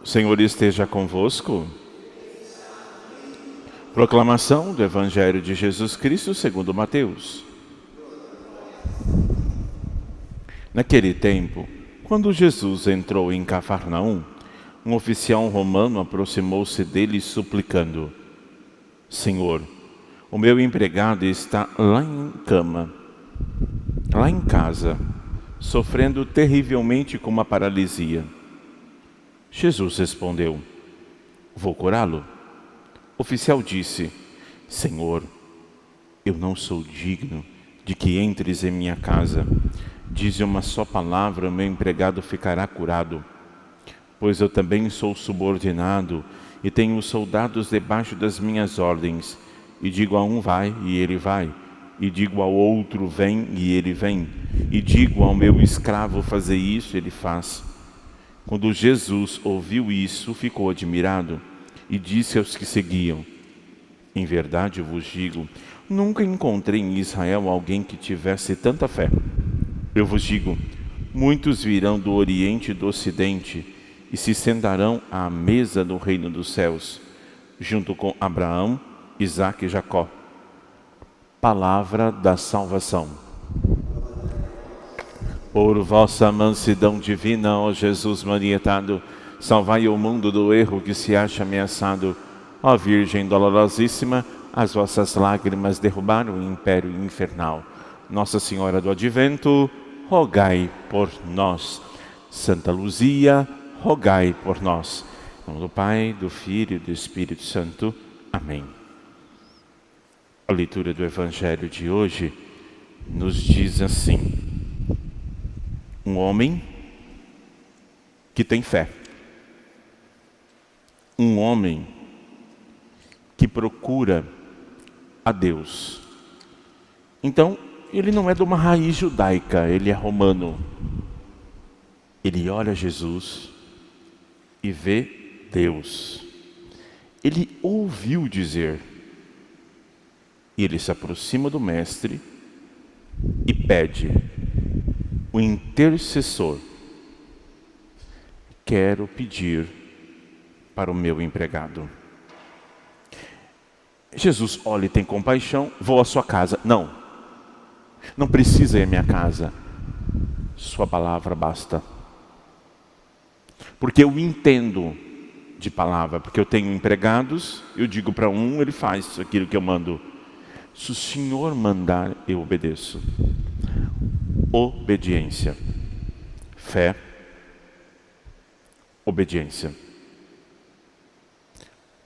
O Senhor esteja convosco. Proclamação do Evangelho de Jesus Cristo segundo Mateus. Naquele tempo, quando Jesus entrou em Cafarnaum, um oficial romano aproximou-se dele suplicando: Senhor, o meu empregado está lá em cama, lá em casa, sofrendo terrivelmente com uma paralisia. Jesus respondeu: Vou curá-lo. O oficial disse: Senhor, eu não sou digno de que entres em minha casa. Dize uma só palavra, meu empregado ficará curado. Pois eu também sou subordinado e tenho soldados debaixo das minhas ordens. E digo a um vai, e ele vai. E digo ao outro vem, e ele vem. E digo ao meu escravo fazer isso, ele faz. Quando Jesus ouviu isso, ficou admirado e disse aos que seguiam: Em verdade eu vos digo, nunca encontrei em Israel alguém que tivesse tanta fé. Eu vos digo, muitos virão do Oriente e do Ocidente e se sentarão à mesa do reino dos céus, junto com Abraão, Isaque e Jacó. Palavra da salvação. Por vossa mansidão divina, ó Jesus manietado, salvai o mundo do erro que se acha ameaçado. Ó Virgem dolorosíssima, as vossas lágrimas derrubaram o império infernal. Nossa Senhora do Advento, rogai por nós. Santa Luzia, rogai por nós. Em nome do Pai, do Filho e do Espírito Santo. Amém. A leitura do Evangelho de hoje nos diz assim: um homem que tem fé. Um homem que procura a Deus. Então, ele não é de uma raiz judaica, ele é romano. Ele olha Jesus e vê Deus. Ele ouviu dizer. E ele se aproxima do mestre e pede: o intercessor, quero pedir para o meu empregado. Jesus olha e tem compaixão, vou à sua casa. Não precisa ir à minha casa. Sua palavra basta. Porque eu entendo de palavra, porque eu tenho empregados, eu digo para um, ele faz aquilo que eu mando. Se o Senhor mandar, eu obedeço. Obediência. Fé. Obediência.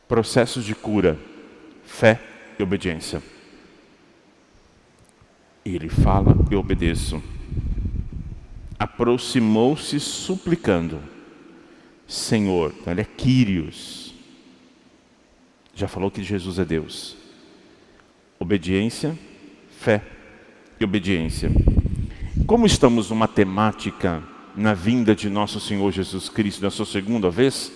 Processos de cura. Fé e obediência. Ele fala, eu obedeço. Aproximou-se suplicando. Senhor, então ele é Kyrios. Já falou que Jesus é Deus. Obediência, fé e obediência. Como estamos numa temática na vinda de nosso Senhor Jesus Cristo na sua segunda vez,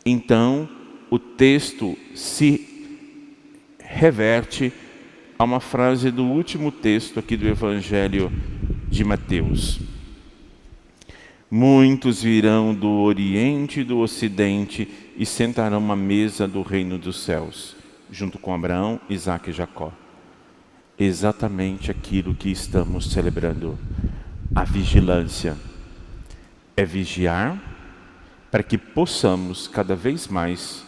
então o texto se reverte a uma frase do último texto aqui do Evangelho de Mateus. Muitos virão do Oriente e do Ocidente e sentarão à mesa do reino dos céus, junto com Abraão, Isaque e Jacó. Exatamente aquilo que estamos celebrando. A vigilância. É vigiar para que possamos cada vez mais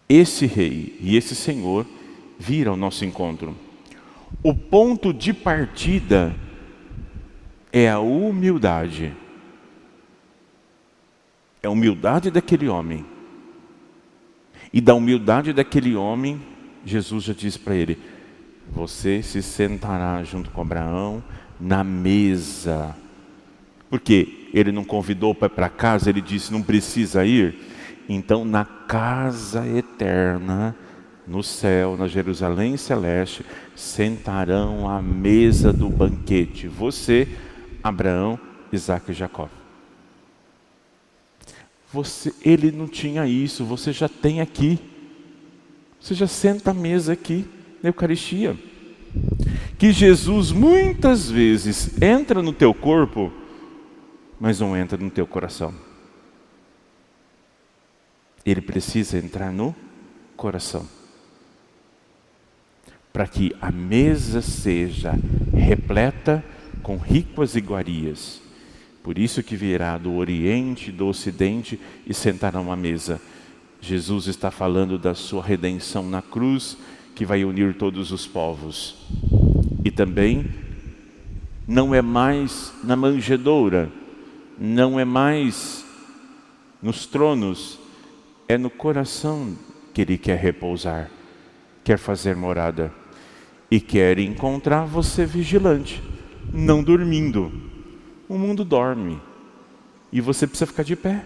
esse Rei e esse Senhor vir ao nosso encontro. O ponto de partida é a humildade. É a humildade daquele homem. E da humildade daquele homem, Jesus já disse para ele: você se sentará junto com Abraão na mesa. Porque ele não convidou para casa, ele disse: não precisa ir. Então, na casa eterna, no céu, na Jerusalém celeste, sentarão à mesa do banquete. Você, Abraão, Isaque e Jacó. Ele não tinha isso, você já tem aqui. Você já senta à mesa aqui, na Eucaristia. Que Jesus muitas vezes entra no teu corpo, mas não entra no teu coração. Ele precisa entrar no coração, para que a mesa seja repleta com ricas iguarias. Por isso que virá do Oriente, do Ocidente e sentarão à mesa. Jesus está falando da sua redenção na cruz, que vai unir todos os povos. E também não é mais na manjedoura, não é mais nos tronos, é no coração que Ele quer repousar, quer fazer morada e quer encontrar você vigilante, não dormindo. O mundo dorme e você precisa ficar de pé.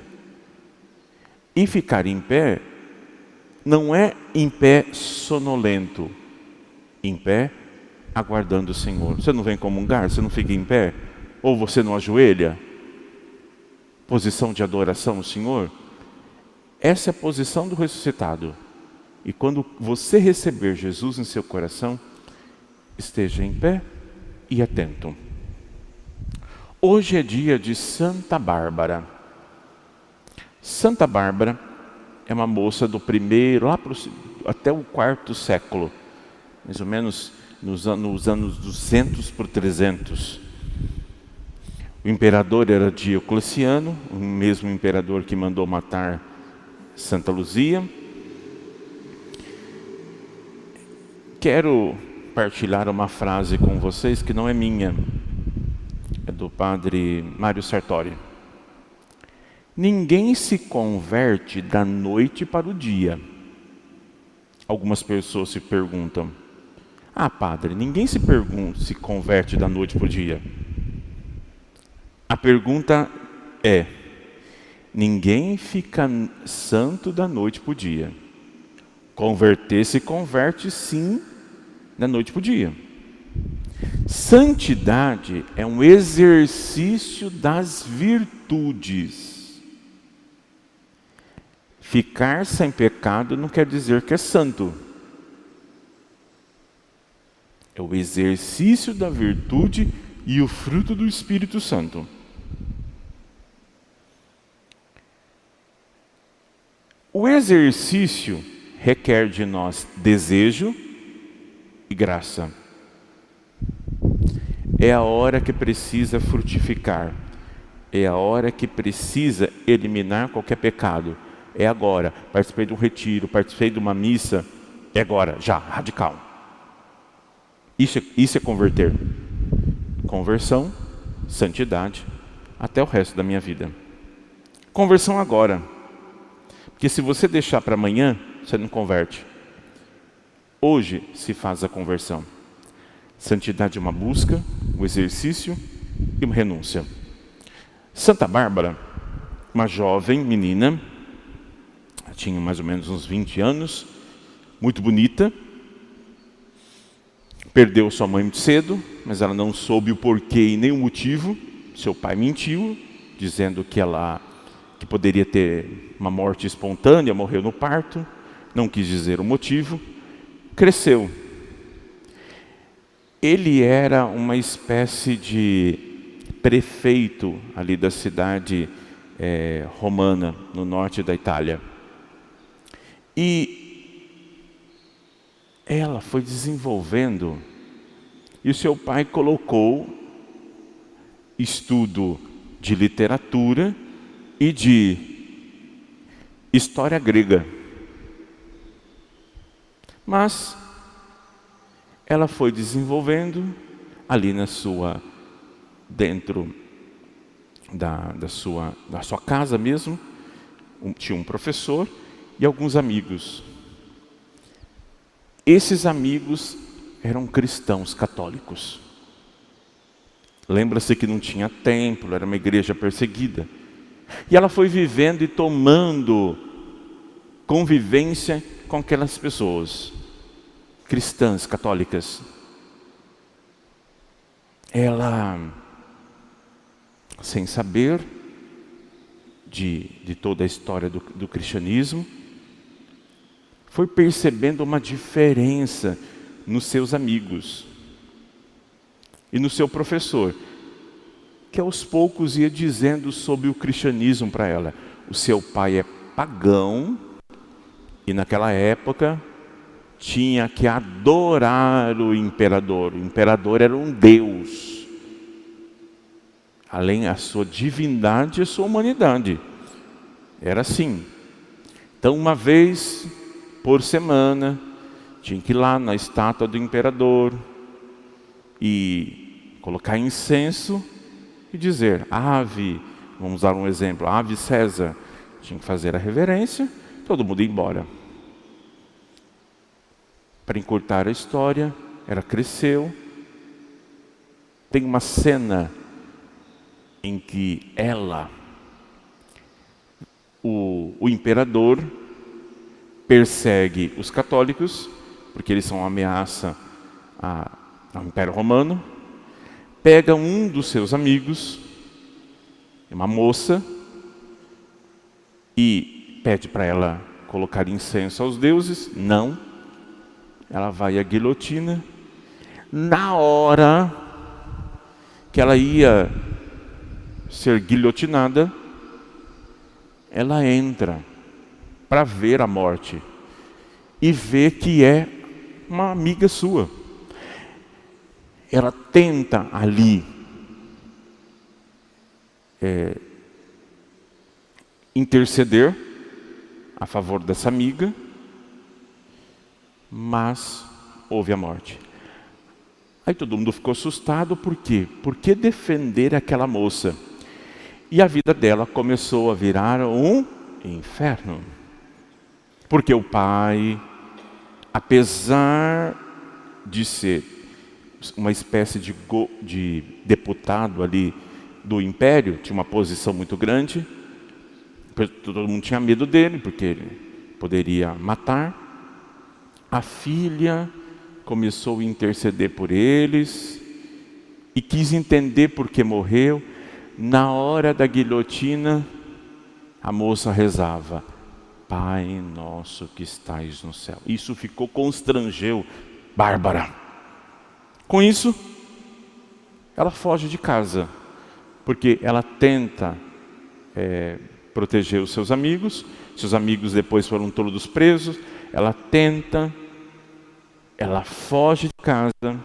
E ficar em pé não é em pé sonolento, em pé aguardando o Senhor. Você não vem comungar, você não fica em pé? Ou você não ajoelha? Posição de adoração ao Senhor? Essa é a posição do ressuscitado. E quando você receber Jesus em seu coração, esteja em pé e atento. Hoje é dia de Santa Bárbara. Santa Bárbara é uma moça do primeiro, até o quarto século, mais ou menos nos anos 200 por 300. O imperador era Diocleciano, o mesmo imperador que mandou matar Santa Luzia. Quero partilhar uma frase com vocês que não é minha, é do padre Mário Sartori. Ninguém se converte da noite para o dia. Algumas pessoas se perguntam: ah, padre, ninguém se converte da noite para o dia. A pergunta é: ninguém fica santo da noite para o dia. Converter se converte sim da noite para o dia. Santidade é um exercício das virtudes. Ficar sem pecado não quer dizer que é santo. É o exercício da virtude e o fruto do Espírito Santo. O exercício requer de nós desejo e graça. É a hora que precisa frutificar. É a hora que precisa eliminar qualquer pecado. É agora. Participei de um retiro, participei de uma missa. É agora, já, radical. Isso é converter. Conversão, santidade, até o resto da minha vida. Conversão agora. Porque se você deixar para amanhã, você não converte. Hoje se faz a conversão. Santidade é uma busca, um exercício e uma renúncia. Santa Bárbara, uma jovem menina, tinha mais ou menos uns 20 anos, muito bonita, perdeu sua mãe muito cedo, mas ela não soube o porquê e nem o motivo. Seu pai mentiu, dizendo que poderia ter uma morte espontânea, morreu no parto, não quis dizer o motivo. Cresceu. Ele era uma espécie de prefeito ali da cidade romana, no norte da Itália. E ela foi desenvolvendo, e o seu pai colocou estudo de literatura e de história grega. Mas ela foi desenvolvendo ali dentro da sua casa mesmo, tinha um professor e alguns amigos. Esses amigos eram cristãos católicos. Lembra-se que não tinha templo, era uma igreja perseguida. E ela foi vivendo e tomando convivência com aquelas pessoas cristãs, católicas. Ela, sem saber de toda a história do cristianismo, foi percebendo uma diferença nos seus amigos e no seu professor, que aos poucos ia dizendo sobre o cristianismo para ela. O seu pai é pagão, E naquela época tinha que adorar o imperador. O imperador era um deus, além da sua divindade e sua humanidade. Era assim. Então, uma vez por semana, tinha que ir lá na estátua do imperador e colocar incenso e dizer: Ave, vamos dar um exemplo, Ave César. Tinha que fazer a reverência, todo mundo ia embora. Para encurtar a história, ela cresceu. Tem uma cena em que o imperador persegue os católicos, porque eles são uma ameaça ao Império Romano. Pega um dos seus amigos, uma moça, e pede para ela colocar incenso aos deuses. Não. Ela vai à guilhotina. Na hora que ela ia ser guilhotinada, ela entra para ver a morte e vê que é uma amiga sua. Ela tenta ali interceder a favor dessa amiga, mas houve a morte. Aí todo mundo ficou assustado, por quê? Por que defender aquela moça? E a vida dela começou a virar um inferno. Porque o pai, apesar de ser uma espécie de deputado ali do império, tinha uma posição muito grande, todo mundo tinha medo dele, porque ele poderia matar. A filha começou a interceder por eles e quis entender por que morreu. Na hora da guilhotina, a moça rezava: Pai nosso que estais no céu. Isso constrangeu Bárbara. Com isso, ela foge de casa, porque ela tenta proteger os seus amigos. Seus amigos depois foram todos presos. Ela foge de casa,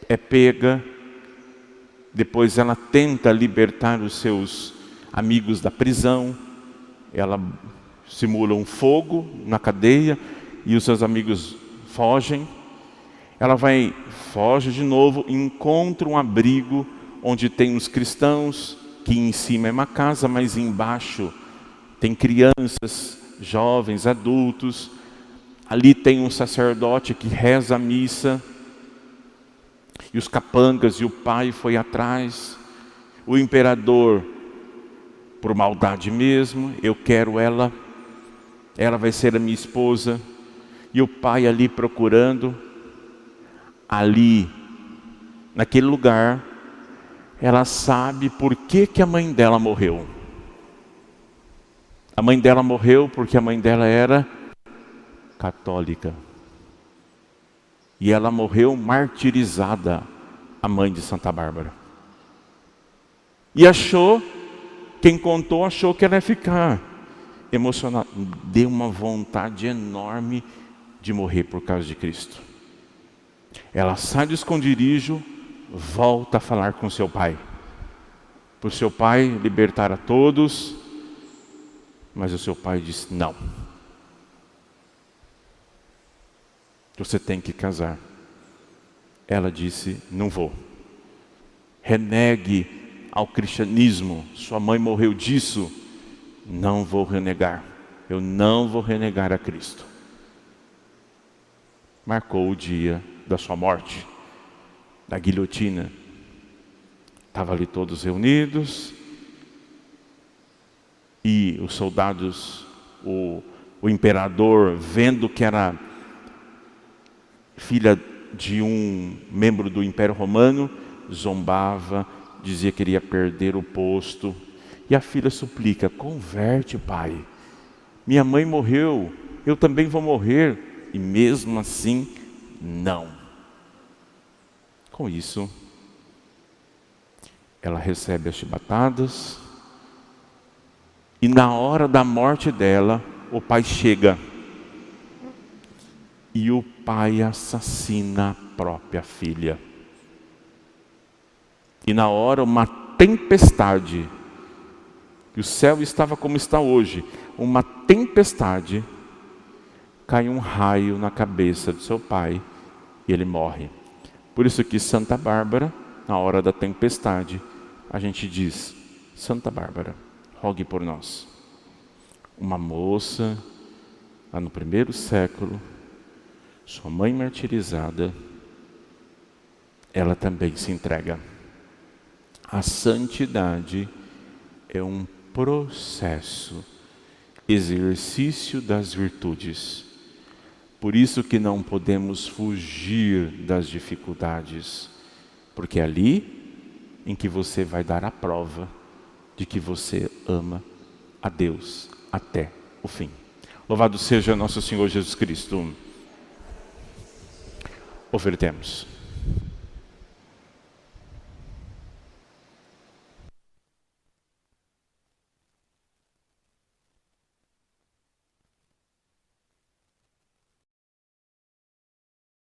é pega. Depois ela tenta libertar os seus amigos da prisão. Ela simula um fogo na cadeia e os seus amigos fogem. Ela foge de novo, encontra um abrigo onde tem os cristãos, que em cima é uma casa, mas embaixo tem crianças, jovens, adultos. Ali tem um sacerdote que reza a missa. E os capangas e o pai foi atrás. O imperador, por maldade mesmo: eu quero ela vai ser a minha esposa. E o pai ali procurando. Ali, naquele lugar, ela sabe por que a mãe dela morreu. A mãe dela morreu porque a mãe dela era católica. E ela morreu martirizada, a mãe de Santa Bárbara. E quem contou achou que ela ia ficar emocionada. Deu uma vontade enorme de morrer por causa de Cristo. Ela sai do esconderijo, volta a falar com seu pai. Para o seu pai libertar a todos, mas o seu pai disse: não. Você tem que casar. Ela disse: não vou. Renegue ao cristianismo. Sua mãe morreu disso. Não vou renegar. Eu não vou renegar a Cristo. Marcou o dia da sua morte, da guilhotina. Estavam ali todos reunidos. E os soldados, o imperador, vendo que era filha de um membro do Império Romano, zombava, dizia que iria perder o posto. E a filha suplica: converte, pai. Minha mãe morreu, eu também vou morrer. E mesmo assim, não. Com isso, ela recebe as chibatadas, E na hora da morte dela, o pai chega. E o pai assassina a própria filha. E na hora uma tempestade, que o céu estava como está hoje, uma tempestade, cai um raio na cabeça do seu pai e ele morre. Por isso que Santa Bárbara, na hora da tempestade, a gente diz: Santa Bárbara, rogue por nós. Uma moça, lá no 1º século, sua mãe martirizada, ela também se entrega. A santidade é um processo, exercício das virtudes. Por isso que não podemos fugir das dificuldades, porque é ali em que você vai dar a prova de que você ama a Deus até o fim. Louvado seja nosso Senhor Jesus Cristo. Ofertemos.